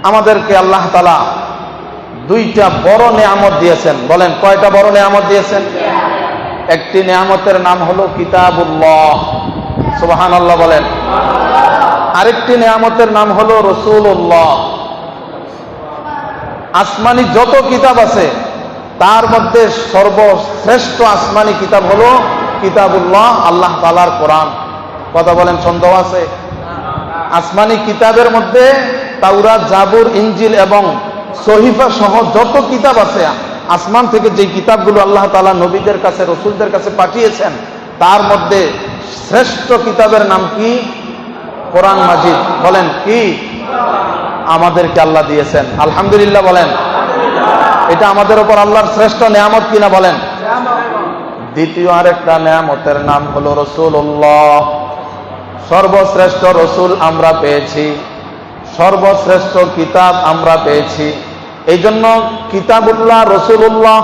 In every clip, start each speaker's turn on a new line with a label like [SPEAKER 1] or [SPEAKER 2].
[SPEAKER 1] আমাদেরকে আল্লাহ তাআলা দুইটা বড় নেয়ামত দিয়েছেন। বলেন কয়টা বড় নেয়ামত দিয়েছেন? একটি নেয়ামতের নাম হলো কিতাবুল্লাহ, সুবহানাল্লাহ বলেন। আরেকটি নেয়ামতের নাম হলো রাসূলুল্লাহ। আসমানি যত কিতাব আছে তার মধ্যে সর্বশ্রেষ্ঠ আসমানি কিতাব হলো কিতাবুল্লাহ, আল্লাহ তাআলার কোরআন। কথা বলেন, সন্দেহ আছে? আসমানি কিতাবের মধ্যে তাওরাত, জাবুর, ইনজিল এবং সহিফা সহ যত কিতাব আছে, আসমান থেকে যে কিতাবগুলো আল্লাহ তাআলা নবীদের কাছে, রাসূলদের কাছে পাঠিয়েছেন, তার মধ্যে শ্রেষ্ঠ কিতাবের নাম কি? কোরআন মাজিদ। বলেন কি? আমাদেরকে আল্লাহ দিয়েছেন, আলহামদুলিল্লাহ বলেন। এটা আমাদের উপর আল্লাহর শ্রেষ্ঠ নেয়ামত কিনা বলেন? দ্বিতীয় আরেকটা নেয়ামতের নাম হলো রাসূলুল্লাহ। সর্বশ্রেষ্ঠ রাসূল আমরা পেয়েছি, সর্বশ্রেষ্ঠ কিতাব আমরা পেয়েছি। এই জন্য কিতাবুল্লাহ, রাসূলুল্লাহ,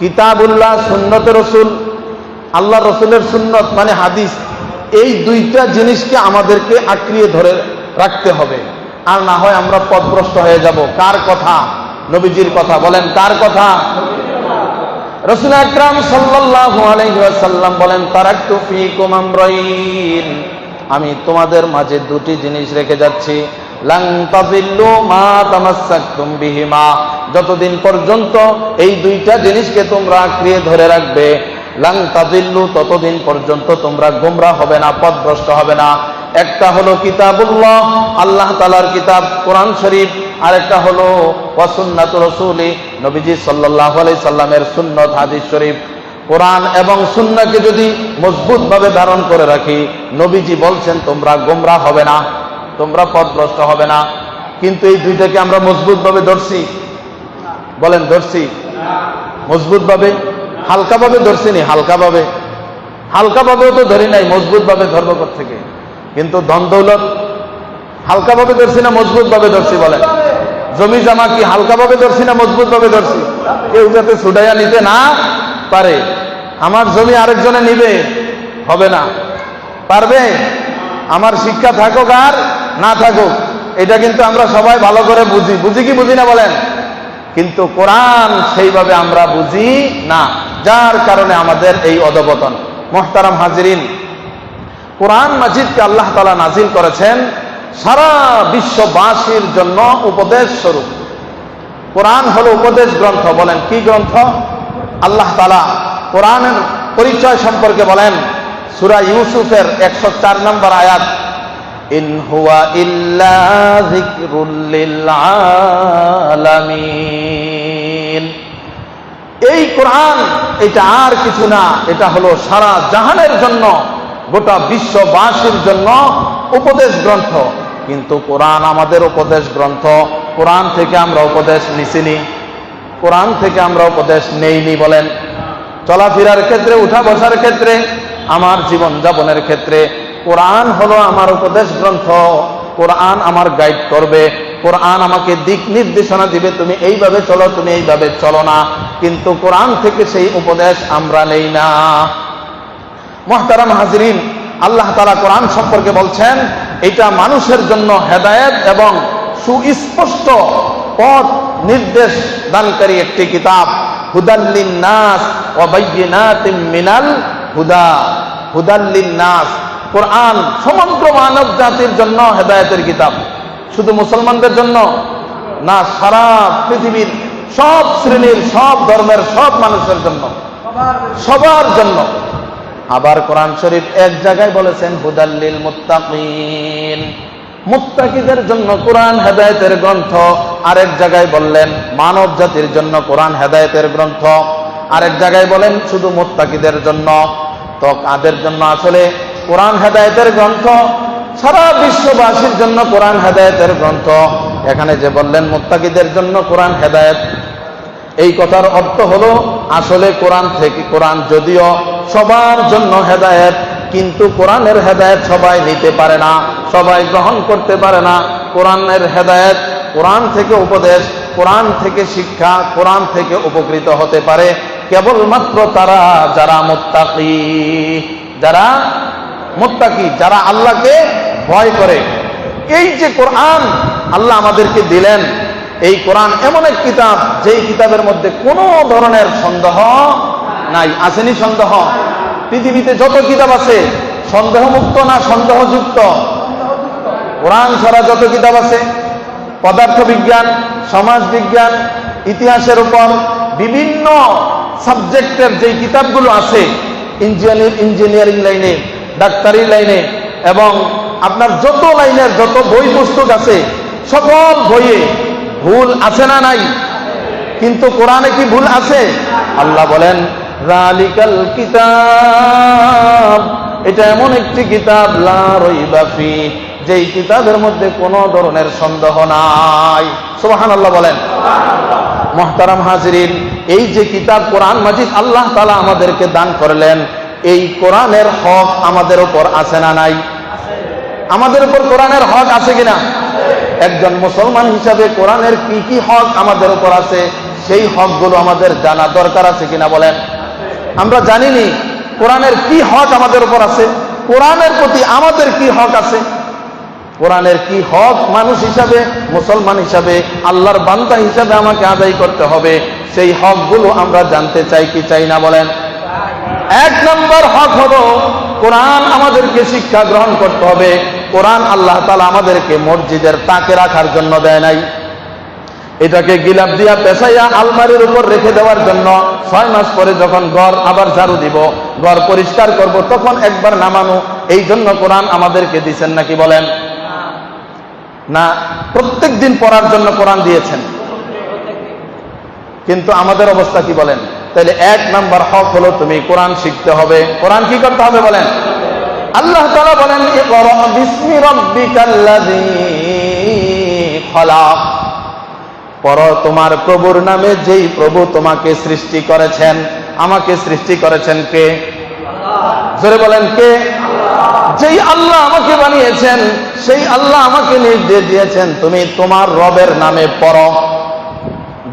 [SPEAKER 1] কিতাবুল্লাহ সুন্নতে রাসূল, আল্লাহ রাসূলের সুন্নত মানে হাদিস, এই দুইটা জিনিসকে আমাদেরকে আঁকড়িয়ে ধরে রাখতে হবে, আর না হয় আমরা পথভ্রষ্ট হয়ে যাব। কার কথা? নবীজির কথা। বলেন কার কথা? রাসূল আকরাম সাল্লাল্লাহু আলাইহি ওয়াসাল্লাম বলেন, তারাকতু ফীকুম আমরাইন, আমি তোমাদের মাঝে দুটি জিনিস রেখে যাচ্ছি, লান তাযিল্লু মা তামাসসাকতুম বিহিমা, যতদিন পর্যন্ত এই দুইটা জিনিসকে তোমরা আঁকড়িয়ে ধরে রাখবে, লান তাযিল্লু, ততদিন পর্যন্ত তোমরা গোমরাহ হবে না, পথভ্রষ্ট হবে না। একটা হলো কিতাবুল্লাহ, আল্লাহ তাআলার কিতাব কোরআন শরীফ, আর একটা হলো ওয়া সুন্নাতু রাসূলি, নবীজি সাল্লাল্লাহু আলাইহি সাল্লামের সুন্নত হাদিস শরীফ। কোরআন এবং সুন্নাহকে যদি মজবুত ভাবে ধারণ করে রাখি, নবীজি বলছেন তোমরা গোমরাহ হবে না, তোমরা পথভ্রষ্ট হবে না। কিন্তু এই দুইটাকে আমরা মজবুত ভাবে ধরছি? বলেন ধরছি? মজবুত ভাবে? হালকা ভাবে ধরছি নি? হালকা ভাবে? হালকা ভাবেও তো ধরি নাই, মজবুত ভাবে ধরবো কোথা থেকে? কিন্তু ধন দৌলত হালকা ভাবে ধরছি না মজবুত ভাবে ধরছি? বলেন। জমি জামা কি হালকা ভাবে ধরছি না মজবুত ভাবে ধরছি? কেউ যাতে ছুটাইয়া নিতে না পারে। আমার জমি আরেকজনে নিবে, হবে না। পারবে? আমার শিক্ষা থাকুক আর না থাকুক, এটা কিন্তু আমরা সবাই ভালো করে বুঝি। বুঝি কি বুঝি না? বলেন। কিন্তু কোরআন সেইভাবে আমরা বুঝি না, যার কারণে আমাদের এই অধঃপতন। মুহতারাম হাজিরিন, কোরআন মাজিদকে আল্লাহ তাআলা নাজিল করেছেন সারা বিশ্ববাসীর জন্য উপদেশ স্বরূপ। কোরআন হলো উপদেশ গ্রন্থ। বলেন কি গ্রন্থ? আল্লাহ তাআলা কোরআনের পরিচয় সম্পর্কে বলেন সূরা ইউসুফের 104 নম্বর আয়াত, ইন হুয়া ইল্লা যিকরুল লিল আলামিন। এই কোরআন এটা আর কিছু না, এটা হলো সারা জাহানের জন্য, গোটা বিশ্ববাসীর জন্য উপদেশ গ্রন্থ। কিন্তু কোরআন আমাদের উপদেশ গ্রন্থ। কোরআন থেকে আমরা উপদেশ নিছিনি? কোরআন থেকে আমরা উপদেশ নেইনি? বলেন। চলাফেরার ক্ষেত্রে, উঠা বসার ক্ষেত্রে, আমার জীবন যাপনের ক্ষেত্রে কোরআন হলো আমার উপদেশ গ্রন্থ। কোরআন আমার গাইড করবে, কোরআন আমাকে দিক নির্দেশনা দিবে, তুমি এইভাবে চলো, তুমি এইভাবে চলো না। কিন্তু কোরআন থেকে সেই উপদেশ আমরা নেই না। মুহতারাম হাজিরিন, আল্লাহ তাআলা কোরআন সম্পর্কে বলছেন এটা মানুষের জন্য হেদায়েত এবং সুস্পষ্ট পথ নির্দেশ দানকারী একটি কিতাব। হুদাল লিন-নাস ওয়া বায়্যিনাতিম মিনাল হুদা। হুদাল লিন-নাস, কোরআন সমগ্র মানব জাতির জন্য হেদায়েতের কিতাব। শুধু মুসলমানদের জন্য না, সারা পৃথিবীর সব শ্রেণীর, সব ধর্মের, সব মানুষের জন্য, সবার জন্য। আবার কোরআন শরীফ এক জায়গায় বলেছেন হুদাল লিল মুত্তাকিন, মুত্তাকিদের জন্য কোরআন হেদায়েতের গ্রন্থ। আরেক জায়গায় বললেন মানব জাতির জন্য কোরআন হেদায়েতের গ্রন্থ। আরেক জায়গায় বলেন শুধু মুত্তাকিদের জন্য। তো কাদের জন্য আসলে কোরআন হেদায়েতের গ্রন্থ? সারা বিশ্ববাসীর জন্য কোরআন হেদায়েতের গ্রন্থ। এখানে যে বললেন মুত্তাকিদের জন্য কোরআন হেদায়েত, এই কথার অর্থ হলো আসলে কোরআন থেকে, কোরআন যদিও সবার জন্য হেদায়েত, কিন্তু কোরআনের হেদায়েত সবাই নিতে পারে না, সবাই গ্রহণ করতে পারে না। কোরআনের হেদায়েত, কোরআন থেকে উপদেশ, কোরআন থেকে শিক্ষা, কোরআন থেকে উপকৃত হতে পারে কেবলমাত্র তারা যারা মুত্তাকি, যারা মুত্তাকি, যারা আল্লাহকে ভয় করে। এই যে কোরআন, আল্লাহ আমাদেরকে দিলেন এই কোরআন এমন এক কিতাব, যেই কিতাবের মধ্যে কোনো ধরনের সন্দেহ নাই। আসেনি সন্দেহ? পৃথিবীতে যত কিতাব আছে সন্দেহমুক্ত না সন্দেহযুক্ত? কোরআন ছাড়া যত কিতাব আছে, পদার্থ বিজ্ঞান, সমাজ বিজ্ঞান, ইতিহাসের উপর বিভিন্ন সাবজেক্টের যে কিতাবগুলো আছে, ইঞ্জিনিয়ারিং লাইনে, ডাক্তারি লাইনে এবং আপনার যত লাইনের যত বই পুস্তক আছে, সকল বইয়ে ভুল আছে না নাই? কিন্তু কোরআনে কি ভুল আছে? আল্লাহ বলেন যালিকাল কিতাব, এটা এমন একটি কিতাব লা রাইবা ফি, যেই কিতাবের মধ্যে কোনো ধরনের সন্দেহ নাই। সুবহানাল্লাহ বলেন। মুহতারাম হাজিরিন, এই যে কিতাব কোরআন মাজিদ আল্লাহ তাআলা আমাদেরকে দান করলেন, এই কোরআনের হক আমাদের উপর আছে না নাই? আমাদের উপর কোরআনের হক আছে কিনা? একজন মুসলমান হিসাবে কোরআনের কি কি হক আমাদের উপর আছে, সেই হকগুলো আমাদের জানা দরকার আছে কিনা বলেন? আমরা জানিনি কোরআনের কি হক আমাদের উপর আছে, কোরআনের প্রতি আমাদের কি হক আছে, কোরআনের কি হক মানুষ হিসাবে, মুসলমান হিসাবে, আল্লাহর বান্দা হিসাবে আমাকে আদায় করতে হবে, সেই হকগুলো আমরা জানতে চাই কি চাই না বলেন? এক নম্বর হক হলো কোরআন আমাদেরকে শিক্ষা গ্রহণ করতে হবে। কোরআন আল্লাহ তাআলা আমাদেরকে মসজিদের তাকে রাখার জন্য দেয় নাই, এটাকে গিলাপ দিয়া পেছাইয়া আলমারির উপর রেখে দেওয়ার জন্য। 6 মাস পরে যখন ঘর আবার ঝাড়ু দিব, ঘর পরিষ্কার করব, তখন একবার নামানো, এই জন্য কোরআন আমাদেরকে দিয়েছেন নাকি বলেন? না, প্রত্যেক দিন পড়ার জন্য কোরআন দিয়েছেন। কিন্তু আমাদের অবস্থা কি বলেন? তাহলে 1 নাম্বার হক হলো তুমি কোরআন শিখতে হবে। কোরআন কি করতে হবে বলেন? আল্লাহ তাআলা বলেন ইকরা বিসমি রাব্বিকাল্লাযী খলাক, পড়ো তোমার প্রভুর নামে, যেই প্রভু তোমাকে সৃষ্টি করেছেন। আমাকে সৃষ্টি করেছেন কে? জোরে বলেন কে? যেই আল্লাহ আমাকে বানিয়েছেন, সেই আল্লাহ আমাকে নির্দেশ দিয়েছেন তুমি তোমার রবের নামে পড়ো।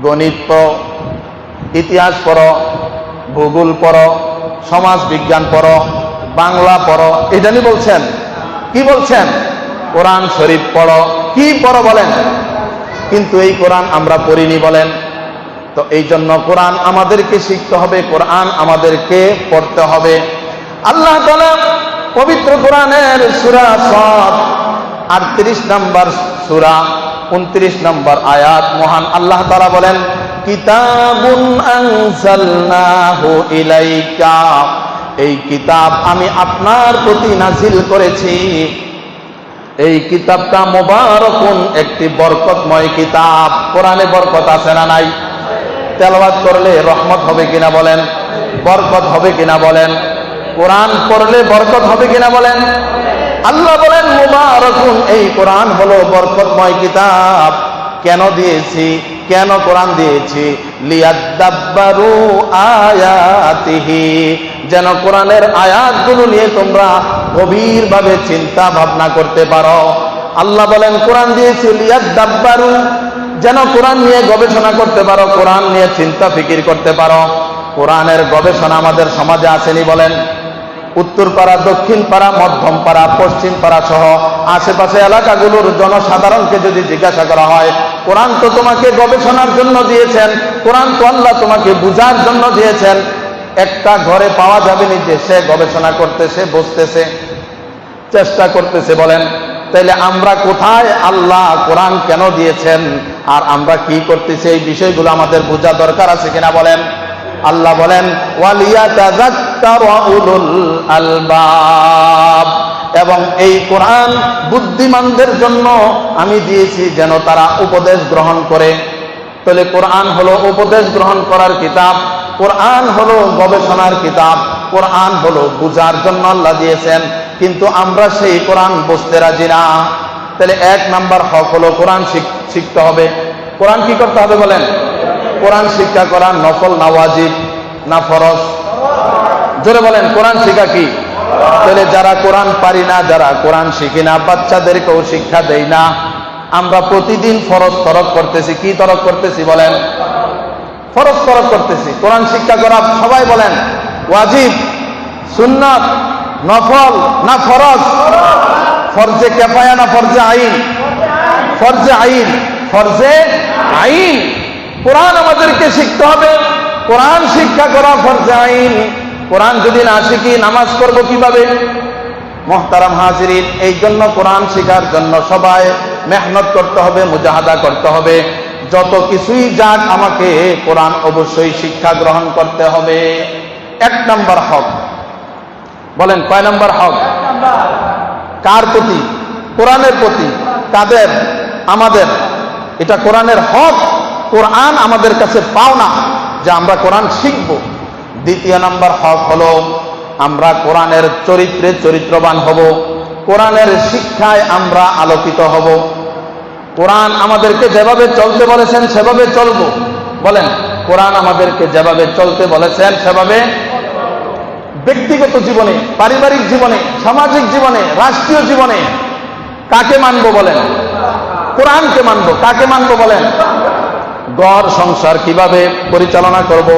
[SPEAKER 1] গণিত পড়ো, ইতিহাস পড়ো, ভূগোল পড়ো, সমাজ বিজ্ঞান পড়ো, বাংলা পড়ো, এটা নিয়ে বলছেন। কি বলছেন? কোরআন শরীফ পড়ো। কি পড়ো বলেন? কিন্তু এই কোরআন আমরা পড়িনি বলেন। তো এই জন্য কোরআন আমাদেরকে শিখতে হবে, কোরআন আমাদেরকে পড়তে হবে। আল্লাহ তাআলা পবিত্র কোরআনের সূরা সাদ 38 নম্বর সূরা 29 নম্বর আয়াত, মহান আল্লাহ তাআলা বলেন কিতাবুন আনজালনাহু ইলাইকা, এই কিতাব আমি আপনার প্রতি নাজিল করেছি। এই কিতাবটা মুবারাকুন, একটি বরকতময় কিতাব। কোরআনে বরকত আছে না নাই? তেলাওয়াত করলে রহমত হবে কিনা বলেন? বরকত হবে কিনা বলেন? কোরআন পড়লে বরকত হবে কিনা বলেন? আল্লাহ বলেন মুবারাকুন, এই কোরআন হলো বরকতময় কিতাব। কেন দিয়েছি? কেন কোরআন দিয়েছি? লিয়াদাব্বারু আয়াতিহি, যেন কোরআনের আয়াতগুলো নিয়ে তোমরা গভীরভাবে চিন্তা ভাবনা করতে পারো। আল্লাহ বলেন কোরআন দিয়েছি লিয়াদাব্বারু, যেন কোরআন নিয়ে গবেষণা করতে পারো, কোরআন নিয়ে চিন্তা ফিকির করতে পারো। কোরআনের গবেষণা আমাদের সমাজে আসেনি বলেন? উত্তরপাড়া, দক্ষিণ পাড়া, মধ্যম পাড়া, পশ্চিম পাড়া সহ আশেপাশে এলাকাগুলোর জনসাধারণকে যদি জিজ্ঞাসা করা হয়, কোরআন তো তোমাকে গবেষণার জন্য দিয়েছেন, কোরআন তো আল্লাহ তোমাকে বুঝার জন্য দিয়েছেন, একটা ঘরে পাওয়া যাবে না যে সে গবেষণা করতেছে, বসতেছে, চেষ্টা করতেছে বলেন? তাইলে আমরা কোথায়? আল্লাহ কোরআন কেন দিয়েছেন আর আমরা কি করতেছি, এই বিষয়গুলো আমাদের বোঝা দরকার আছে কিনা বলেন? আল্লাহ বলেন ওয়ালিয়াতাযাক্কারু উলুল আলবাব, এবং এই কোরআন বুদ্ধিমানদের জন্য আমি দিয়েছি যেন তারা উপদেশ গ্রহণ করে। তাহলে কোরআন হলো উপদেশ গ্রহণ করার কিতাব, কোরআন হলো গবেষণার কিতাব, কোরআন হলো বুঝার জন্য আল্লাহ দিয়েছেন। কিন্তু আমরা সেই কোরআন বুঝতে রাজি না। তাহলে 1 নাম্বার হক হলো কোরআন শিখতে হবে। কোরআন কি করতে হবে বলেন? কোরআন শিক্ষা করা নফল না ওয়াজিব না ফরজ? জোরে বলেন, কোরআন শিক্ষা কি? তাহলে যারা কোরআন পারি না, যারা কোরআন শিখি না, বাচ্চাদেরকেও শিক্ষা দেই না, আমরা প্রতিদিন ফরজ তরক করতেছি। কি তরক করতেছি বলেন? ফরজ তরক করতেছি। কোরআন শিক্ষা করা সবাই বলেন ওয়াজিব, সুন্নাত, নফল না ফরজ? ফরজে কিফায়া না ফরজে আইন? ফরজে আইন, ফরজে আইন। কোরআন আমাদেরকে শিখতে হবে, কোরআন শিক্ষা করা ফরজে আইন। কোরআন যদি না শিখি নামাজ পড়বো কিভাবে? মুহতারাম হাজিরিন, এই জন্য কোরআন শিখার জন্য সবাই মেহনত করতে হবে, মুজাহাদা করতে হবে। যত কিছুই যাক আমাকে কোরআন অবশ্যই শিক্ষা গ্রহণ করতে হবে। 1 নম্বর হক। বলেন কয় নম্বর হক? কার প্রতি? কোরআনের প্রতি। কাদের? আমাদের। এটা কোরআনের হক, কোরআন আমাদের কাছে পাওনা যে আমরা কোরআন শিখব। 2 নম্বর হক হলো আমরা কোরআনের চরিত্রে চরিত্রবান হব, কোরআনের শিক্ষায় আমরা আলোকিত হব। কোরআন আমাদেরকে যেভাবে চলতে বলেছেন সেভাবে চলবো। বলেন কোরআন আমাদেরকে যেভাবে চলতে বলেছেন সেভাবে, ব্যক্তিগত জীবনে, পারিবারিক জীবনে, সামাজিক জীবনে, রাষ্ট্রীয় জীবনে কাকে মানব? বলেন কোরআনকে মানব। কাকে মানব? বলেন ঘর সংসার কিভাবে পরিচালনা করব?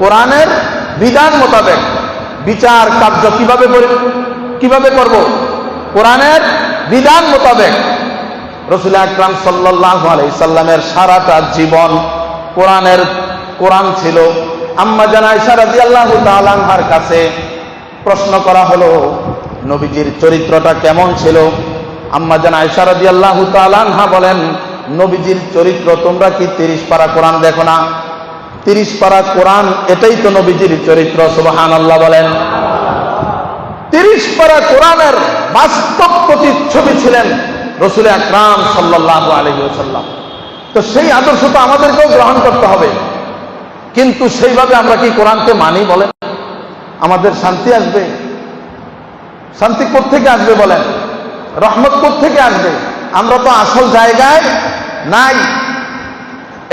[SPEAKER 1] কোরআনের বিধান মোতাবেক। বিচার কার্য কিভাবে করব? কোরআনের বিধান মোতাবেক। রাসূল আকরাম সাল্লাল্লাহু আলাইহি সাল্লামের সারাটা জীবন কোরআন ছিল। আম্মা জান আয়েশা রাদিয়াল্লাহু তাআলা আনহার কাছে প্রশ্ন করা হলো নবীজির চরিত্রটা কেমন ছিল? আম্মা জান আয়েশা রাদিয়াল্লাহু তাআলা আনহা বলেন, নবীজির চরিত্র তোমরা কি 30 পারা কোরআন দেখো না? 30 পারা কোরআন, এটাই তো নবীজির চরিত্র। সুবহানাল্লাহ বলেন। 30 পারা কোরআনের বাস্তব প্রতিচ্ছবি ছিলেন রাসূল আকরাম সাল্লাল্লাহু আলাইহি ওয়াসাল্লাম। তো সেই আদর্শ তো আমাদেরকেও গ্রহণ করতে হবে। কিন্তু সেইভাবে আমরা কি কোরআনকে মানি? বলেন আমাদের শান্তি আসবে? শান্তি কোত্থেকে আসবে? বলেন রহমত কোত্থেকে আসবে? আমরা তো আসল জায়গায় নাই।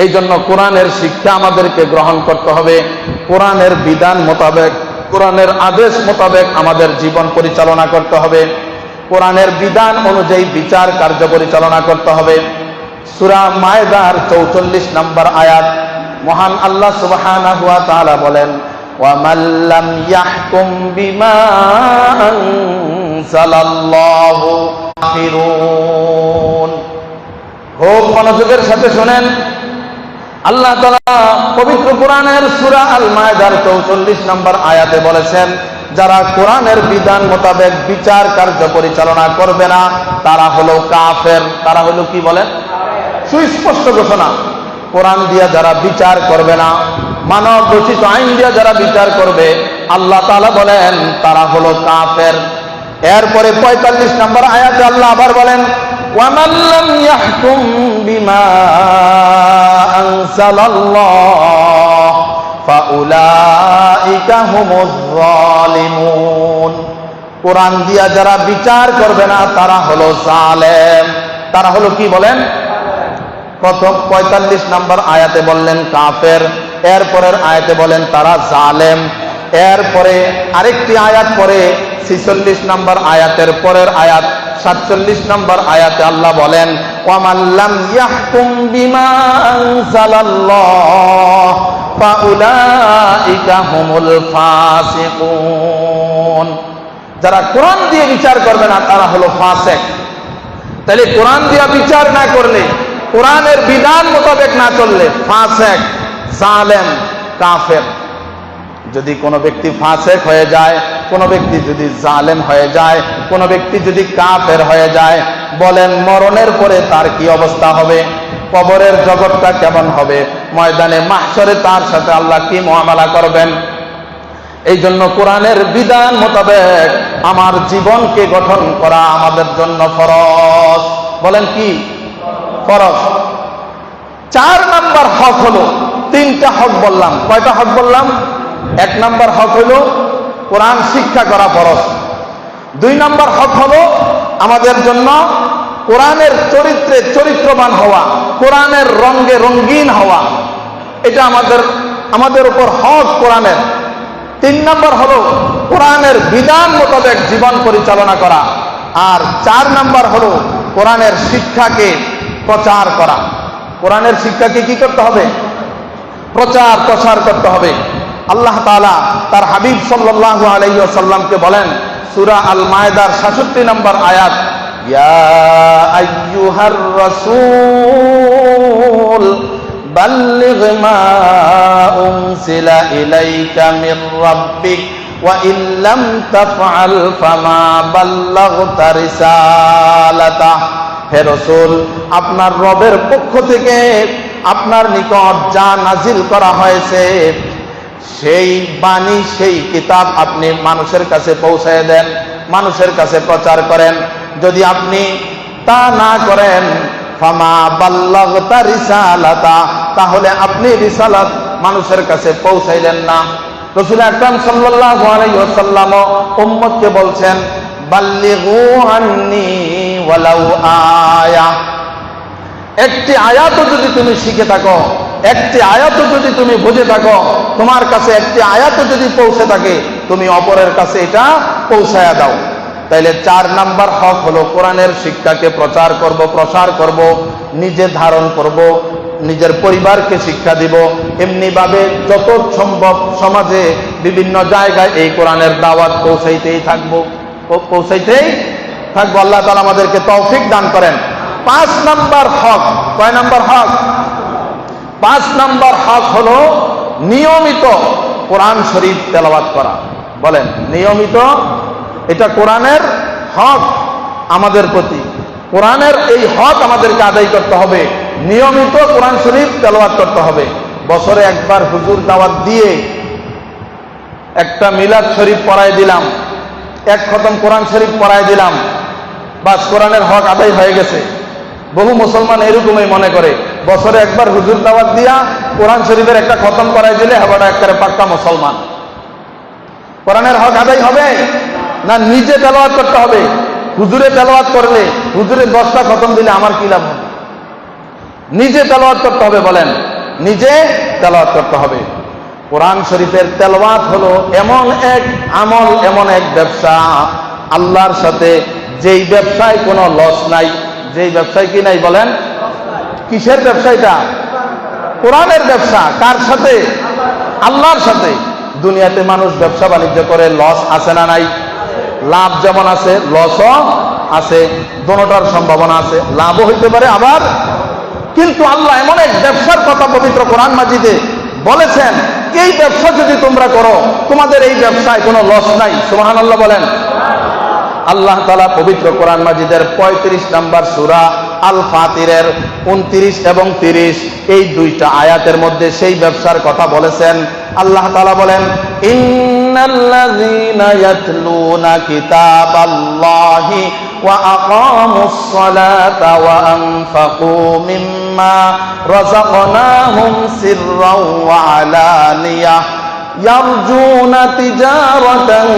[SPEAKER 1] এই জন্য কোরআনের শিক্ষা আমাদেরকে গ্রহণ করতে হবে। কোরআনের বিধান মোতাবেক, কোরআনের আদেশ মোতাবেক আমাদের জীবন পরিচালনা করতে হবে। কোরআনের বিধান অনুযায়ী বিচার কার্য পরিচালনা করতে হবে। সূরা মায়েদার 44 নম্বর আয়াত মহান আল্লাহ সুবহানাহু ওয়া তাআলা বলেন, ওয়া মান লাম ইয়াহকুম বিমা আনজালাল্লাহু কাফিরুন। খুব মনোযোগের সাথে শুনেন। আল্লাহ তাআলা পবিত্র কোরআনের সূরা আল মায়েদার 44 নম্বর আয়াতে বলেছেন, যারা কোরআনের বিধান মোতাবেক বিচার কার্য পরিচালনা করবে না তারা হলো কাফের। তারা হলো কি? বলেন সুস্পষ্ট ঘোষণা। কোরআন দিয়া যারা বিচার করবে না, মানব রচিত আইন দিয়া যারা বিচার করবে, আল্লাহ তাআলা বলেন তারা হলো কাফের। এরপরে 45 নম্বর আয়াতে আল্লাহ আবার বলেন, ওয়া মান লাম ইয়াহকুম বিমা আনজালাল্লাহ ফাউলাইকা হুমুজ যালিমুন। কোরআন দিয়া যারা বিচার করবে না তারা হলো জালেম। তারা হলো কি? বলেন প্রথম 45 নম্বর আয়াতে বললেন কাফের, এরপরের আয়াতে বলেন তারা জালেম। এরপরে আরেকটি আয়াত পরে 46 নম্বর আয়াতের পরের আয়াত 47 নম্বর আয়াতে আল্লাহ বলেন, ওয়া মান লাম ইয়াহকুম বিমা আনজালাল্লাহ ফাউলাইকা হুমুল ফাসিকুন। যারা কোরআন দিয়ে বিচার করবে না তারা হলো ফাসিক। তাহলে কোরআন দিয়ে বিচার না করলে, কোরআনের বিধান মোতাবেক না চললে ফাসিক, জালেম, কাফের। যদি কোনো ব্যক্তি ফাসিক হয়ে যায়, কোনো ব্যক্তি যদি জালেম হয়ে যায়, কোনো ব্যক্তি যদি কাফের হয়ে যায়, বলেন মরণের পরে তার কি অবস্থা হবে? কবরের জগৎটা কেমন হবে? ময়দানে মাহশরে তার সাথে আল্লাহ কি মুআমালা করবেন? এই জন্য কোরআনের বিধান মোতাবেক আমার জীবনকে গঠন করা আমাদের জন্য ফরজ। বলেন কি? ফরজ। 4 নম্বর হক হলো, 3টা হক বললাম। কয়টা হক বললাম? 1 নম্বর হক হলো কোরআন শিক্ষা করা ফরজ। 2 নম্বর হক হলো আমাদের জন্য কোরআনের চরিত্রে চরিত্রবান হওয়া, কোরআনের রঙে রঙিন হওয়া। এটা আমাদের উপর হক কোরআনের। 3 নম্বর হলো কোরআনের বিধান মোতাবেক জীবন পরিচালনা করা। আর 4 নম্বর হলো কোরআনের শিক্ষাকে প্রচার করা। কোরআনের শিক্ষাকে কি করতে হবে? প্রচার প্রসার করতে হবে। আল্লাহ তাআলা তার হাবিব সাল্লাল্লাহু আলাইহি ওয়াসাল্লামকে বলেন সূরা আল মায়েদার 66 নম্বর আয়াত, ইয়া আইয়ুহার রাসূল বাল্লিগ মা উনজিলা ইলাইকা মির রাব্বিক ওয়া ইল্লাম তাফআল ফামা বাল্লাগতা রিসালাতা। হে রাসূল, আপনার রবের পক্ষ থেকে আপনার নিকট যা নাজিল করা হয়েছে সেই বাণী, সেই কিতাব আপনি মানুষের কাছে পৌঁছায় দেন, মানুষের কাছে প্রচার করেন। যদি আপনি তা না করেন, ফামা বাল্লাগতা রিসালাতা, তাহলে আপনি রিসালাত মানুষের কাছে পৌঁছাইলেন না। রাসূল আকরাম সাল্লাল্লাহু আলাইহি ওয়াসাল্লাম উম্মতকে বলছেন, বাল্লিগু আন্নী ওয়ালাউ আয়া। একটি আয়াতও যদি তুমি শিখে থাকো, একটি আয়াতও যদি তুমি বুঝে থাকো, তোমার কাছে একটি আয়াতও যদি পৌঁছে থাকে, তুমি অপরের কাছে এটা পৌঁছায়া দাও। তাইলে 4 নাম্বার হক হলো কোরআনের শিক্ষাকে প্রচার করব, প্রসার করব, নিজে ধারণ করব, নিজের পরিবারকে শিক্ষা দিব। এমনি ভাবে যত সম্ভব সমাজে বিভিন্ন জায়গায় এই কোরআনের দাওয়াত পৌঁছাইতেই থাকবো। আল্লাহ তাআলা আমাদেরকে তৌফিক দান করেন। 5 নাম্বার হক, কয় নাম্বার হক? 5 নাম্বার হক হলো নিয়মিত কোরআন শরীফ তেলাওয়াত করা। বলেন, নিয়মিত, এটা কোরআনের হক আমাদের প্রতি। কোরআনের এই হক আমাদেরকে আদায় করতে হবে, নিয়মিত কোরআন শরীফ তেলাওয়াত করতে হবে। বছরে একবার হুজুর দাওয়াত দিয়ে একটা মিলাদ শরীফ পড়ায় দিলাম, 1 খতম কোরআন শরীফ পড়ায় দিলাম, বাস কোরআনের হক আদায় হয়ে গেছে। বহু মুসলমান এরকমই মনে করে, বছরে একবার হুজুর দাওয়াত দিয়া কোরআন শরীফের একটা খতম করাই দিলে হেবাটা একেবারে পাক্কা মুসলমান। কোরআনের হক আদায় হবে না? নিজে তেলাওয়াত করতে হবে। হুজুরে তেলাওয়াত করলে, হুজুরে 10টা খতম দিলে আমার কি লাভ হবে? নিজে তেলাওয়াত করতে হবে। বলেন, নিজে তেলাওয়াত করতে হবে। কোরআন শরীফের তেলাওয়াত হলো এমন এক আমল, এমন এক ব্যবসা আল্লাহর সাথে, যেই ব্যবসায় কোনো লস নাই। যেই ব্যবসায় কি নাই? বলেন, কিসের ব্যবসা এটা? কোরআনের ব্যবসা। কার সাথে? আল্লাহর সাথে। দুনিয়াতে মানুষ ব্যবসা বাণিজ্য করে, লস আছে না নাই? লাভ যেমন আছে, লসও আছে, দোনোটার সম্ভাবনা আছে, লাভও হইতে পারে আবার। কিন্তু আল্লাহ এমন এক ব্যবসার কথা পবিত্র কোরআন মাজিদে বলেছেন, এই ব্যবসা যদি তোমরা করো, তোমাদের এই ব্যবসায় কোনো লস নাই। সুবহানাল্লাহ বলেন। আল্লাহ তাআলা পবিত্র কোরআন মাজিদের 35 নম্বর সূরা আল ফাতিরের 29 এবং 30 এই 2টা আয়াতের মধ্যে সেই ব্যবসার কথা বলেছেন। আল্লাহ তাআলা বলেন, ইন্নাল্লাযীনা ইয়াতলুনা কিতাবাল্লাহি ওয়া আকামুস সালাতা ওয়া আনফাকু মিম্মা রাযাকনাহুম সিররাও ওয়া আলানিয়াহ ইয়ারজুনা তিজারাতান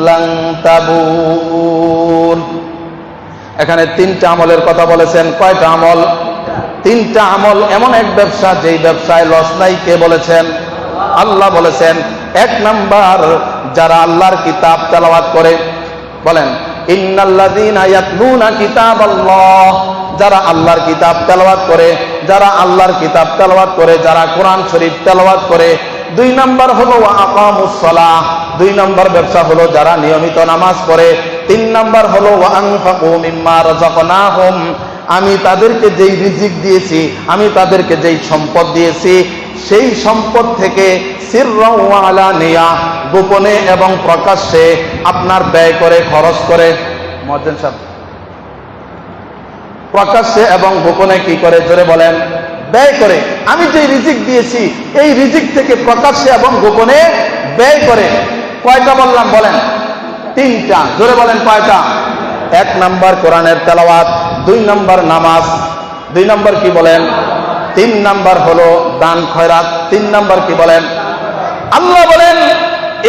[SPEAKER 1] লান তাবুর। এখানে 3টা আমলের কথা বলেছেন। কয়টা আমল? 3টা আমল। এমন এক ব্যবসা যেই ব্যবসায় লস নাই। কে বলেছেন? আল্লাহ বলেছেন। 1 নাম্বার, যারা আল্লাহর কিতাব তেলাওয়াত করে। বলেন, ইন্নাল্লাযীনা ইয়াতলুনা কিতাবাল্লাহ, যারা আল্লাহর কিতাব তেলাওয়াত করে, যারা আল্লাহর কিতাব তেলাওয়াত করে, যারা কোরআন শরীফ তেলাওয়াত করে। 2 নাম্বার হলো ওয়া আকামুস সালাহ, 2 নাম্বার ব্যবসা হলো যারা নিয়মিত নামাজ পড়ে। 3 নাম্বার হলো ওয়া আনফাকু মিম্মা রাযাকনাহুম, আমি তাদেরকে যেই রিজিক দিয়েছি, আমি তাদেরকে যেই সম্পদ দিয়েছি, সেই সম্পদ থেকে সিররাও ওয়া আলানিয়া, গোপনে এবং প্রকাশ্যে আপনার ব্যয় করে, খরচ করে। মুয়াজ্জিন সাহেব, প্রকাশ্যে এবং গোপনে কি করে? জোরে বলেন, ব্যয় করে। আমি যে রিজিক দিয়েছি, এই রিজিক থেকে প্রকাশ্যে এবং গোপনে ব্যয় করে। কয়টা বললাম? বলেন, 3টা। জোরে বলেন, কয়টা? 1 নাম্বার কোরআনের তেলাওয়াত, 2 নাম্বার নামাজ, 2 নাম্বার কি বলেন? 3 নাম্বার হলো দান খয়রাত, 3 নাম্বার কি বলেন? আল্লাহ বলেন,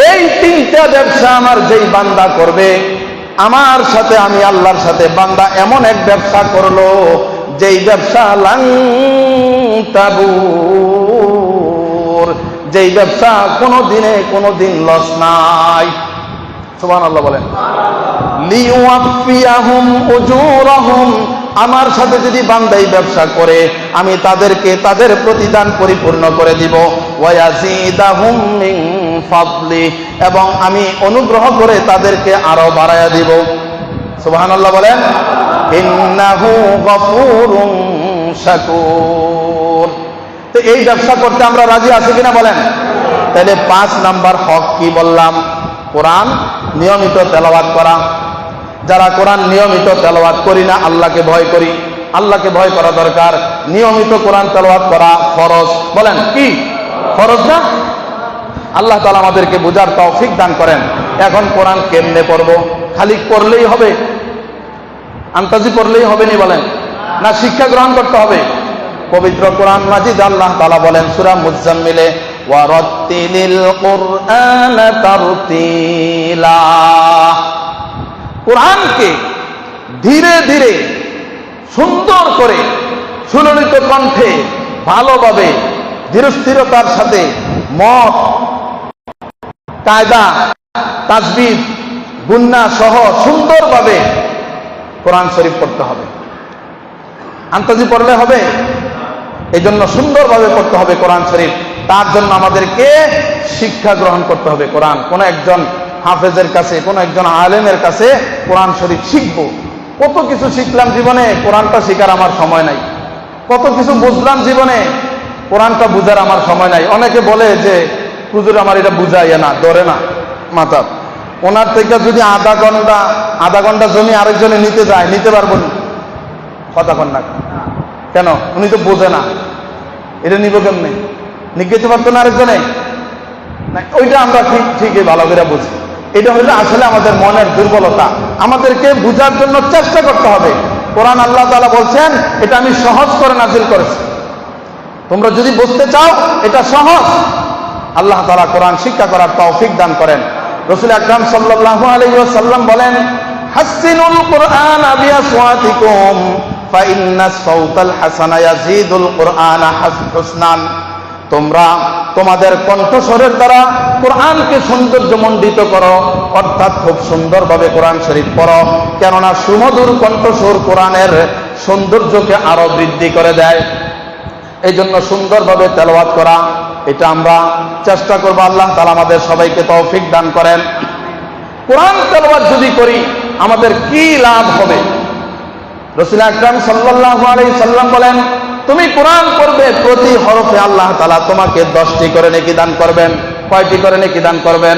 [SPEAKER 1] এই 3টা ব্যবসা আমার যেই বান্দা করবে, আমার সাথে, আমি আল্লাহর সাথে, বান্দা এমন এক ব্যবসা করলো যেই ব্যবসা লান তাবুর, যেই ব্যবসা কোনোদিন লস নাই। সুবহানাল্লাহ বলেন। লিওয়াফিয়াহুম উজুরাহুম, আমার সাথে যদি বান্দা এই ব্যবসা করে, আমি তাদেরকে তাদের প্রতিদান পরিপূর্ণ করে দিব। ওয়া ইয়াজিদাহুম মিন ফাদলি, এবং আমি অনুগ্রহ করে তাদেরকে আরো বাড়ায়া দিব। সুবহানাল্লাহ বলেন। ইন্নাহু গফুরুন শাকুর। তো এই ব্যবসা করতে আমরা রাজি আছি কিনা বলেন? তাহলে 5 নাম্বার হক কি বললাম? কোরআন নিয়মিত তেলাওয়াত করা। যারা কোরআন নিয়মিত তেলাওয়াত করি না, আল্লাহকে ভয় করি, আল্লাহকে ভয় করা দরকার। নিয়মিত কোরআন তেলাওয়াত করা ফরজ। বলেন কি ফরজ না? আল্লাহ তাআলা আমাদেরকে বুঝার তৌফিক দান করেন। এখন কোরআন কেমনে পড়ব? খালি পড়লেই হবে? আন্তাজি পড়লেই হবে নি বলেন? না শিক্ষা গ্রহণ করতে হবে? পবিত্র কোরআন মাজিদ আল্লাহ তাআলা বলেন সূরা মুজাম্মিলে, ওয়ারাত্তিলিল কুরআনা তারতিলা। কোরআনকে ধীরে ধীরে সুন্দর করে সুললিত কণ্ঠে ভালোভাবে ধীরস্থিরতার সাথে মত কায়দা তাজবিদ গুন্না সহ সুন্দরভাবে কোরআন শরীফ পড়তে হবে। আন্তাজি পড়লে হবে? এই জন্য সুন্দরভাবে পড়তে হবে কোরআন শরীফ। তার জন্য আমাদেরকে শিক্ষা গ্রহণ করতে হবে কোরআন। কোন একজন হাফেজের কাছে, কোন একজন আলেমের কাছে কোরআন শরীফ শিখবো। কত কিছু শিখলাম জীবনে, কোরআনটা শেখার আমার সময় নাই। কত কিছু বুঝলাম জীবনে, কোরআনটা বুঝার আমার সময় নাই। অনেকে বলে যে হুজুর আমার এটা বুঝাইয়া না, ধরে না মাথা। ওনার থেকে যদি আধা ঘন্টা জমি আরেকজনে নিতে যায়, নিতে পারবো না? কথা কন না কেন? উনি তো বোঝে না, এটা নিব কেমনে? নিতে পারতো না আরেকজনে? ওইটা আমরা ঠিকই ভালো করে বুঝি। এটা হলো আসলে আমাদের মনের দুর্বলতা। আমাদেরকে বুঝার জন্য চেষ্টা করতে হবে। কোরআন আল্লাহ তাআলা বলছেন এটা আমি সহজ করে নাযিল করেছি, তোমরা যদি বুঝতে চাও এটা সহজ। আল্লাহ তাআলা কোরআন শিক্ষা করার তৌফিক দান করেন। রাসূল আকরাম সাল্লাল্লাহু আলাইহি ওয়াসাল্লাম বলেন, হাসিনুল কুরআন বিআসওয়াতিকুম ফাইন্নাস সাওতাল হাসানা ইয়াজিদুল কুরআনা হুসনান। তোমরা তোমাদের কণ্ঠস্বরের দ্বারা কোরআনকে সৌন্দর্যমণ্ডিত করো, অর্থাৎ খুব সুন্দরভাবে কোরআন শরীফ পড়ো, কেননা সুমধুর কণ্ঠস্বর কোরআনের সৌন্দর্যকে আরো বৃদ্ধি করে দেয়। এই জন্য সুন্দরভাবে তেলাওয়াত করা, এটা আমরা চেষ্টা করব। আল্লাহ তাআলা আমাদের সবাইকে তৌফিক দান করেন। কোরআন তেলাওয়াত যদি করি আমাদের কি লাভ হবে? রাসূল আকরাম সাল্লাল্লাহু আলাইহি সাল্লাম বলেন, তুমি কোরআন পড়বে, প্রতি হরফে আল্লাহ তাআলা তোমাকে 10টি করে নেকি দান করবেন। কয়টি করে নেকি দান করবেন?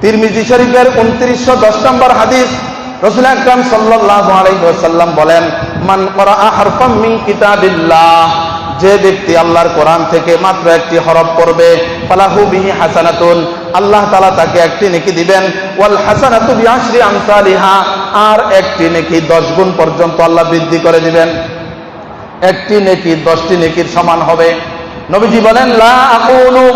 [SPEAKER 1] তিরমিজি শরীফের 2910 নম্বর হাদিস, রাসূল আকরাম সাল্লাল্লাহু আলাইহি ওয়াসাল্লাম বলেন, মান ক্বারাআ হারফাম মিন কিতাবিল্লাহ, যে ব্যক্তি আল্লাহর কোরআন থেকে মাত্র একটি হরফ পড়বে, ফালাহু বিহি হাসানাতুন, আল্লাহ তাআলা তাকে একটি নেকি দিবেন। ওয়াল হাসানাতু বিআশরি আমসালিহা, আর একটি নেকি 10 গুণ পর্যন্ত আল্লাহ বৃদ্ধি করে দিবেন। একটি নেকি 10টি নেকির সমান হবে। নবীজি বলেন, লা আকুলু,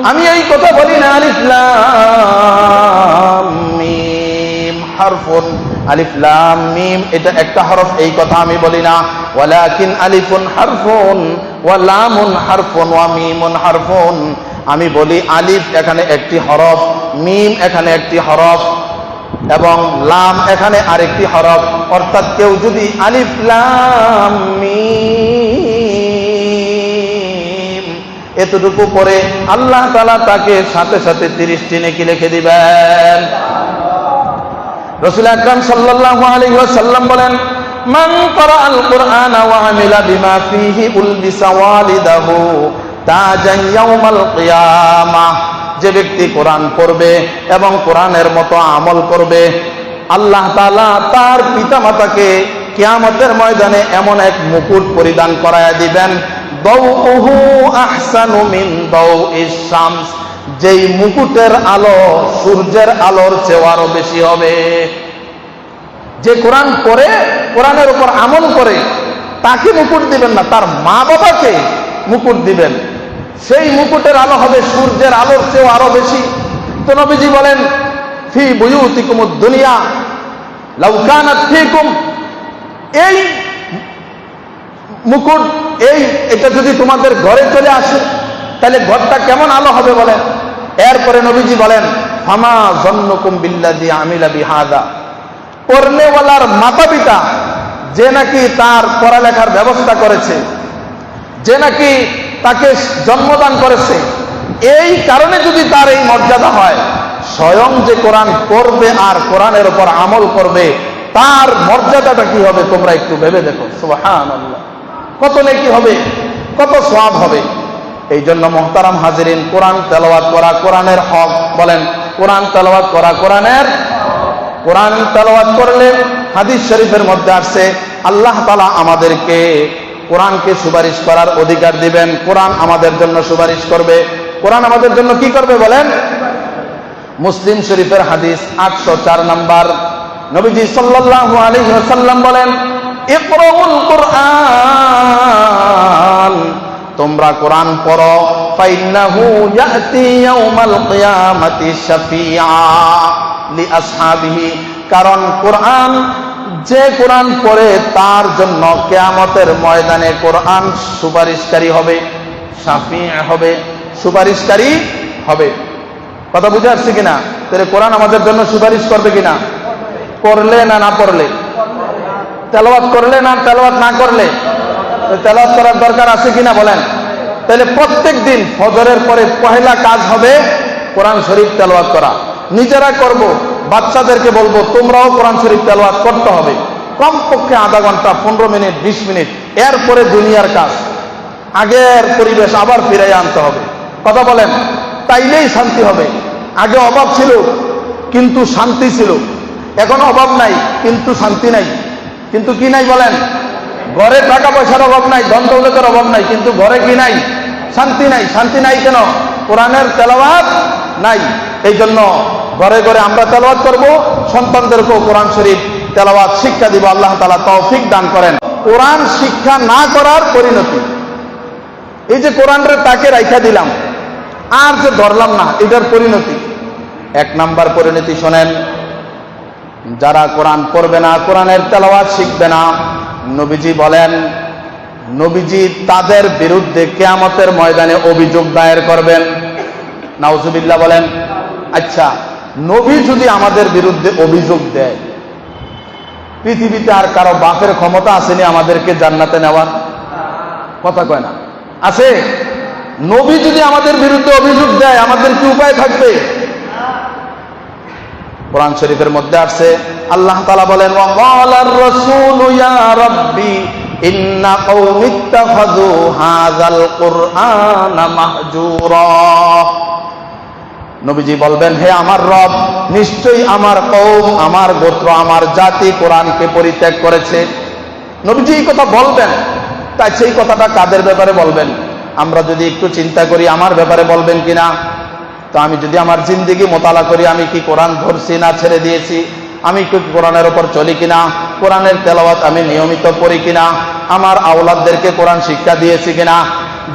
[SPEAKER 1] আমি এই কথা বলি না, আলিফ লাম মিম হারফুন, আলিফ লাম মিম এটা একটা হরফ, এই কথা আমি বলি না। ওয়ালাকিন আলিফুন হারফুন ওয়া লামুন হারফুন ওয়া মিমুন হারফুন, আমি বলি আলিফ এখানে একটি হরফ, মিম এখানে একটি হরফ এবং লাম এখানে আরেকটি হরফ। অর্থাৎ কেউ যদি আলিফ লাম মিম এতটুকু পড়ে, আল্লাহ তাআলা তাকে সাথে সাথে 30টি নেকি লিখে দিবেন। রাসূল আকরাম সাল্লাল্লাহু আলাইহি ওয়াসাল্লাম বলেন, মান ক্বারাআল কুরআনা ওয়া আমিলা বিমা ফীহি উলবিসা ওয়ালিদাহু তাজান ইয়াউমাল কিয়ামাহ, যে ব্যক্তি কোরআন পড়বে এবং কোরআনের মতো আমল করবে, আল্লাহ তাআলা তার পিতামাতাকে কিয়ামতের ময়দানে এমন এক মুকুট পরিধান করায়া দিবেন, দাউহু আহসানু মিন দাউইশ শামস, যেই মুকুটের আলো সূর্যের আলোর চেয়ে আরো বেশি হবে। যে কোরআন পড়ে, কোরআনের উপর আমল করে, তাকে মুকুট দিবেন না, তার মা বাবাকে মুকুট দিবেন। সেই মুকুটের আলো হবে সূর্যের আলোর চেয়ে আরো বেশি। তো নবীজি বলেন, ফি বুয়ুতিকুমুদ দুনিয়া লাউ কানাত ফিকুম, এই মুকুট এটা যদি তোমাদের ঘরে চলে আসে তাহলে ঘরটা কেমন আলো হবে বলেন। এরপরে নবীজি বলেন, ফামা যন্নুকুম বিল্লাযী আমিলা বিহাদা, পড়নেওয়ালার মাতা পিতা যে নাকি তার পড়ালেখার ব্যবস্থা করেছে, যে নাকি তাকে জন্মদান করেছে, এই কারণে যদি তার এই মর্যাদা হয়, স্বয়ং যে কোরআন পড়বে আর কোরআনের উপর আমল করবে তার মর্যাদাটা কি হবে তোমরা একটু ভেবে দেখো। সুবহানাল্লাহ, কত নেকি হবে, কত সওয়াব হবে। এই জন্য মুহতারাম হাজিরিন, কোরআন তেলাওয়াত করা কোরআনের হক। বলেন, কোরআন তেলাওয়াত করা কোরআনের। কোরআন তেলাওয়াত করলে হাদিস শরীফের মধ্যে আসছে আল্লাহ তাআলা আমাদেরকে কোরআনকে সুপারিশ করার অধিকার দিবেন। কোরআন আমাদের জন্য সুপারিশ করবে। কোরআন আমাদের জন্য কি করবে বলেন? মুসলিম শরীফের হাদিস 804 নাম্বার, নবীজি সাল্লাল্লাহু আলাইহি ওয়াসাল্লাম বলেন, ইকরাউল কুরআন, তোমরা কোরআন পড়ো, ফাইন্নাহু ইয়াতি ইয়াউমাল কিয়ামাতি শাফিআ লিআসহাবিহি, কারণ কোরআন, যে কোরআন পড়ে তার জন্য কিয়ামতের ময়দানে কোরআন সুপারিশকারী হবে, শাফিআ হবে, সুপারিশকারী হবে। কথা বুঝে আসছে কিনা? তাহলে কোরআন আমাদের জন্য সুপারিশ করবে কিনা? করলে না না পড়লে? তেলাওয়াত করলে না তেলাওয়াত না করলে? তেলাওয়াত করার দরকার আছে কিনা বলেন? তাহলে প্রত্যেক দিন ফজরের পরে পহেলা কাজ হবে কোরআন শরীফ তেলাওয়াত করা। নিজেরা করব, বাচ্চাদেরকে বলবো তোমরাও কোরআন শরীফ তেলাওয়াত করতে হবে, কমপক্ষে আধা ঘন্টা, 15 মিনিট, 20 মিনিট। এরপরে দুনিয়ার কাজ, আগের পরিবেশ আবার ফিরাই আনতে হবে। কথা বলেন, তাইলেই শান্তি হবে। আগে অভাব ছিল কিন্তু শান্তি ছিল, এখন অভাব নাই কিন্তু শান্তি নাই। কিন্তু কি নাই বলেন? ঘরে টাকা পয়সার অভাব নাই, ধন দৌলতের অভাব নাই, কিন্তু ঘরে কি নাই? শান্তি নাই। শান্তি নাই কেন? কোরআনের তেলাওয়াত নাই। এই জন্য ঘরে ঘরে আমরা তেলাওয়াত করব, সন্তানদেরকেও কোরআন শরীফ তেলাওয়াত শিক্ষা দিব। আল্লাহ তাআলা তৌফিক দান করেন। কোরআন শিক্ষা না করার পরিণতি, এই যে কোরআনরে তাকে রাইখা দিলাম আর যে ধরলাম না, এটার পরিণতি। 1 নাম্বার পরিণতি শোনেন, যারা কোরআন পড়বে না, কোরআনের তেলাওয়াত শিখবে না, নবীজি বলেন, নবীজি তাদের বিরুদ্ধে কিয়ামতের ময়দানে অভিযোগ দায়ের করবেন। নাউজুবিল্লাহ বলেন। আচ্ছা, নবী যদি আমাদের বিরুদ্ধে অভিযোগ দেয়, পৃথিবীতে আর কারো বাপের ক্ষমতা আসেনি আমাদেরকে জান্নাতে নেওয়ার? কথা কয় না? আছে? নবী যদি আমাদের বিরুদ্ধে অভিযোগ দেয়, আমাদের কি উপায় থাকবে? কোরআন শরীফের মধ্যে আসছে, আল্লাহ তাআলা বলেন, ওয়া ক্বালার রাসূলু ইয়া রাব্বি ইন্না কওমি ইত্তাখাযু হাযাল কুরআনা মাহজুরা। নবীজি বলবেন, হে আমার রব, নিশ্চয়ই আমার কওম, আমার গোত্র, আমার জাতি কোরআনকে পরিত্যাগ করেছে। নবীজি এই কথা বলবেন, তাই সেই কথাটা কাদের ব্যাপারে বলবেন? আমরা যদি একটু চিন্তা করি, আমার ব্যাপারে বলবেন কিনা? তো আমি যদি আমার জিন্দেগি মোতালা করি, আমি কি কোরআন ধরছি না ছেড়ে দিয়েছি? আমি কি কোরআনের ওপর চলি কিনা? কোরআনের তেলাওয়াত আমি নিয়মিত পড়ি কিনা? আমার আওলাদদেরকে কোরআন শিক্ষা দিয়েছি কিনা?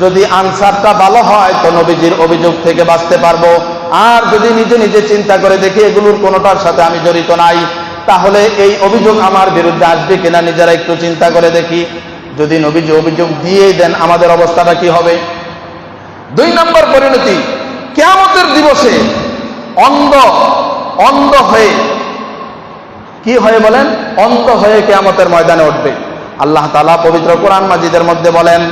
[SPEAKER 1] যদি আনসারটা ভালো হয় তো নবীজির অভিযোগ থেকে বাঁচতে পারবো। আর যদি নিজে নিজে চিন্তা করে দেখি এগুলোর কোনোটার সাথে আমি জড়িত নাই, তাহলে এই অভিযোগ আমার বিরুদ্ধে আসবে কিনা নিজেরা একটু চিন্তা করে দেখি। যদি নবীজি অভিযোগ দিয়েই দেন, আমাদের অবস্থাটা কি হবে? 2 নম্বর পরিণতি, কিয়ামতের দিবসে অন্ধ হয়ে, কি হয়ে বলেন? অন্ধ হয়ে কিয়ামতের ময়দানে উঠবে। আল্লাহ তাআলা পবিত্র কোরআন মাজিদের মধ্যে বলেন,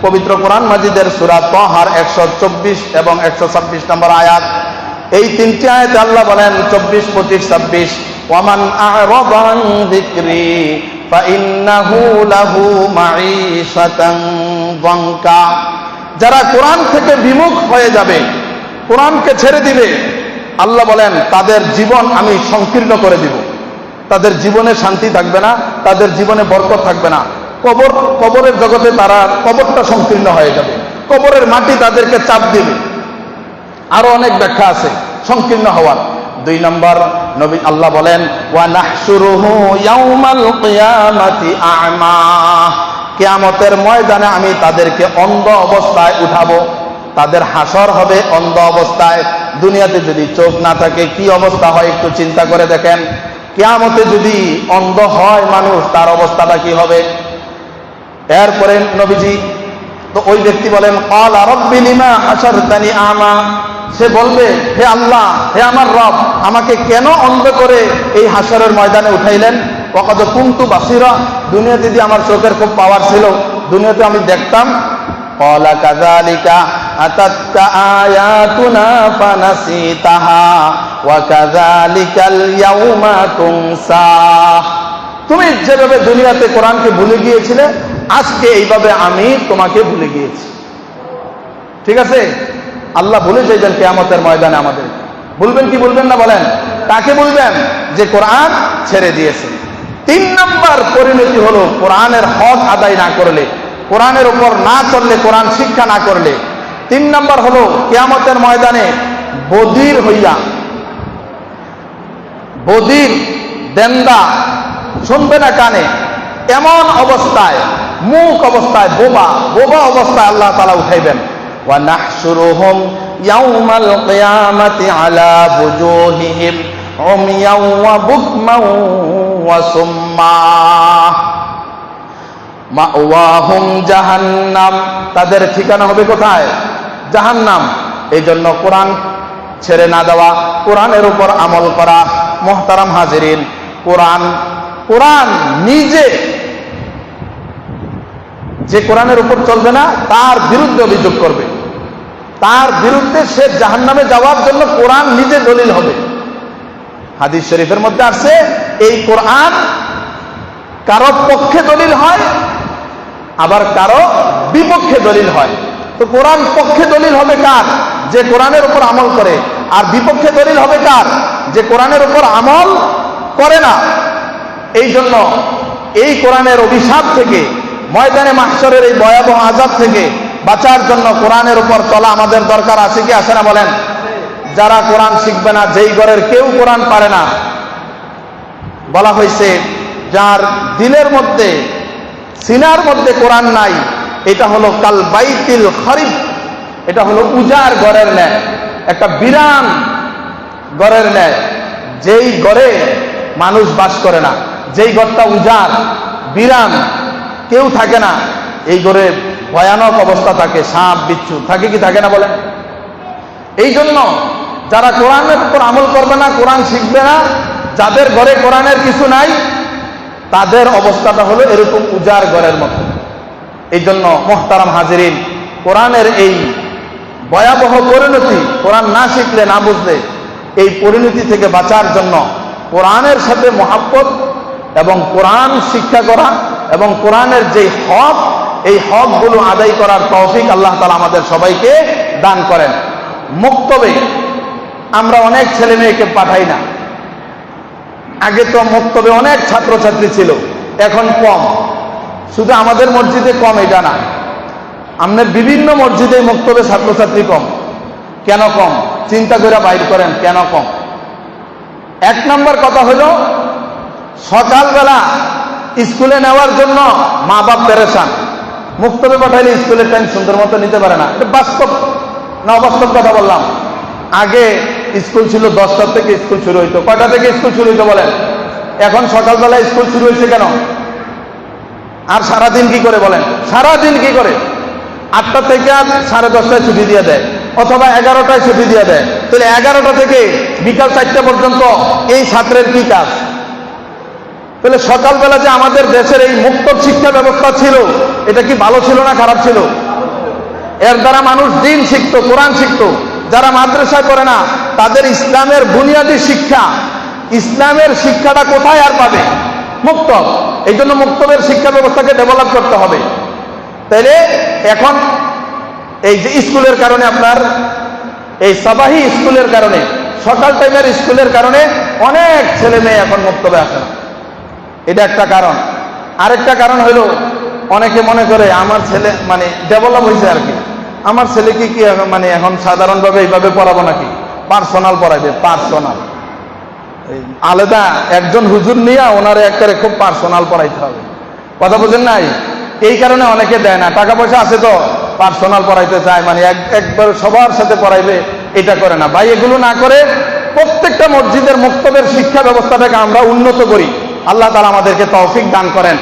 [SPEAKER 1] পবিত্র কোরআন মাজিদের সূরা তাহার 124 এবং 126 নম্বর আয়াত, এই 3টি আয়াতে আল্লাহ বলেন 24, 25, 26, ওয়ামান আ'রাদা আন যিকরি ফাইন্নাহু লাহু মাঈশাতান যানকা। যারা কোরআন থেকে বিমুখ হয়ে যাবে, কোরআনকে ছেড়ে দিবে, আল্লাহ বলেন তাদের জীবন আমি সংকীর্ণ করে দিব। তাদের জীবনে শান্তি থাকবে না, তাদের জীবনে বরকত থাকবে না। কবরের জগতে তারা, কবরটা সংকীর্ণ হয়ে যাবে, কবরের মাটি তাদেরকে চাপ দিবে। আরো অনেক ব্যাখ্যা আছে সংকীর্ণ হওয়ার। 2 নম্বর, নবী আল্লাহ বলেন, ওয়া নাহশুরুহু ইয়াউমাল কিয়ামাতি আ'মা। কিয়ামতের ময়দানে আমি তাদেরকে অন্ধ অবস্থায় উঠাবো। তাদের হাসর হবে অন্ধ অবস্থায়। দুনিয়াতে যদি চোখ না থাকে কি অবস্থা হয় একটু চিন্তা করে দেখেন। কিয়ামতে যদি অন্ধ হয় মানুষ, তার অবস্থাটা কি হবে? এরপরে নবীজি, তো ওই ব্যক্তি বলেন, ক্বালা রাব্বি লিমা হাশারতানি আমা। সে বলবে, হে আল্লাহ, হে আমার রব, আমাকে কেন অন্ধ করে এই হাশরের ময়দানে উঠাইলেন? ওয়াকাদ কুনতু বাসীরা, দুনিয়াতে যদি আমার চোখের খুব পাওয়ার ছিল, দুনিয়াতে আমি দেখতাম। ক্বালা কাযালিকা আতাতকা আয়াতুনা ফানাসিতাহা ওয়া কাযালিকাল ইয়াউমা তুনসা। তুমি যেভাবে দুনিয়াতে কোরআনকে ভুলে গিয়েছিলে, আজকে এইভাবে আমি তোমাকে ভুলে গিয়েছি। ঠিক আছে? আল্লাহ ভুলে যাইবেন কিয়ামতের ময়দানে আমাদের। বলবেন কি বলবেন না বলেন? তাকে বলবেন যে কোরআন ছেড়ে দিয়েছে। 3 নম্বর পরিণতি হলো কোরআনের হক আদায় না করলে, কোরআনের উপর না চললে, কোরআন শিক্ষা না করলে। 3 নম্বর হলো কিয়ামতের ময়দানে বধির হইয়া, বধির দেন্দা, শুনবে না কানে, এমন অবস্থায়, মুখ অবস্থায়, বোবা বোবা অবস্থায় আল্লাহ তাআলা উঠাইবেন। ওয়া নাহশুরুহুম ইয়াউমাল কিয়ামাতি আলা বুজুহিহিম উমিয়াও ওয়া বুকমাও ওয়া সুম্মা মাওয়াহুম জাহান্নাম, তাদের ঠিকানা হবে কোথায়? জাহান্নাম। এই জন্য কোরআন ছেড়ে না দেওয়া, কোরআনের উপর আমল করা। মুহতারাম হাজিরিন, কোরআন নিজে যে কোরআনের উপর চলবে না তার বিরুদ্ধে অভিযোগ করবে, তার বিরুদ্ধে সে জাহান্নামে যাওয়ার জন্য কোরআন নিজে দলিল হবে। হাদিস শরীফের মধ্যে আছে এই কোরআন কারো পক্ষে দলিল হয়, আবার কারো বিপক্ষে দলিল হয়। তো কোরআন পক্ষে দলিল হবে কার? যে কোরআনের উপর আমল করে। আর বিপক্ষে দলিল হবে কার? যে কোরআনের উপর আমল করে না। এই জন্য এই কোরআনের অভিশাপ থেকে, ময়দানে মাহশরের এই ভয়াবহ আযাব থেকে বাঁচার জন্য কোরআনের উপর চলা আমাদের দরকার আছে কি আছে না বলেন? যারা কোরআন শিখবে না, যেই ঘরের কেউ কোরআন পারে না, বলা হয়েছে যার দিলের মধ্যে, সিনার মধ্যে কোরআন নাই, এটা হলো কাল বাইতিল খরিব, এটা হলো উজাড় ঘরের ন্যায়, একটা বিরান ঘরের ন্যায়। যেই ঘরে মানুষ বাস করে না, যেই ঘরটা উজাড়, বিরান, কেউ থাকে না, এই ঘরে ভয়ানক অবস্থা থাকে, সাপ বিচ্ছু থাকে কি থাকে না বলেন? এই জন্য যারা কোরআনের উপর আমল করবে না, কোরআন শিখবে না, যাদের ঘরে কোরআনের কিছু নাই, তাদের অবস্থাটা হলো এরকম উজাড় ঘরের মতো। এই জন্য মুহতারাম হাজিরিন, কোরআনের এই ভয়াবহ পরিণতি, কোরআন না শিখলে, না বুঝলে, এই পরিণতি থেকে বাঁচার জন্য কোরআনের সাথে মহাব্বত এবং কোরআন শিক্ষা করা এবং কোরআনের যে হক, এই হকগুলো আদায় করার তৌফিক আল্লাহ তাআলা আমাদের সবাইকে দান করেন। মক্তবে আমরা অনেক ছেলে মেয়েকে পাঠাই না। আগে তো মক্তবে অনেক ছাত্রছাত্রী ছিল, এখন কম। শুধু আমাদের মসজিদে কম এটা না, আমাদের বিভিন্ন মসজিদে মক্তবে ছাত্রছাত্রী কম। কেন কম? চিন্তা করে বাইর করেন কেন কম। 1 নম্বর কথা হলো, সকালবেলা স্কুলে নেওয়ার জন্য মা বাপ পেরেশান। মক্তবে পাঠাইলে স্কুলের টাইম সুন্দর মতো নিতে পারে না। এটা বাস্তব না অবাস্তব কথা বললাম? আগে স্কুল ছিল 10টা থেকে স্কুল শুরু হইতো। কয়টা থেকে স্কুল শুরু হইতো বলেন? এখন সকালবেলা স্কুল শুরু হয়েছে কেন? আর সারাদিন কি করে বলেন? সারাদিন কি করে? 8টা থেকে 10:30টায় ছুটি দিয়ে দেয়, অথবা 11টায় ছুটি দিয়ে দেয়। তাহলে 11টা থেকে বিকাল 4টা পর্যন্ত এই ছাত্রের কি কাজ? তাহলে সকালবেলা যে আমাদের দেশের এই মুক্ত শিক্ষা ব্যবস্থা ছিল, এটা কি ভালো ছিল না খারাপ ছিল? এর দ্বারা মানুষ দিন শিখতো, কোরআন শিখতো। যারা মাদ্রাসায় পড়ে না, তাদের ইসলামের বুনিয়াদী শিক্ষা, ইসলামের শিক্ষাটা কোথায় আর পাবে? মুক্ত। এই জন্য মুক্তবের শিক্ষা ব্যবস্থাকে ডেভেলপ করতে হবে। তাইলে এখন এই যে স্কুলের কারণে, আপনার এই সাবাহি স্কুলের কারণে, সকাল টাইমের স্কুলের কারণে অনেক ছেলে মেয়ে এখন মুক্তবে আসে না। এটা একটা কারণ। আরেকটা কারণ হলো, অনেকে মনে করে আমার ছেলে মানে ডেভেলপ হয়েছে আর কি, আমার ছেলেকে কি মানে এখন সাধারণভাবে এইভাবে পড়াবো নাকি? পার্সোনাল পড়াইবে, পার্সোনাল, আলাদা একজন হুজুর নিয়ে ওনারে একবারে খুব পার্সোনাল পড়াইতে হবে। কথা বুঝেন নাই? এই কারণে অনেকে দেয় না। টাকা পয়সা আছে তো পার্সোনাল পড়াইতে চায়, মানে একবার সবার সাথে পড়াইবে, এটা করে না। ভাই, এগুলো না করে প্রত্যেকটা মসজিদের মুক্তবের শিক্ষা ব্যবস্থাটাকে আমরা উন্নত করি। আল্লাহ তাআলা আমাদেরকে তৌফিক দান করেন।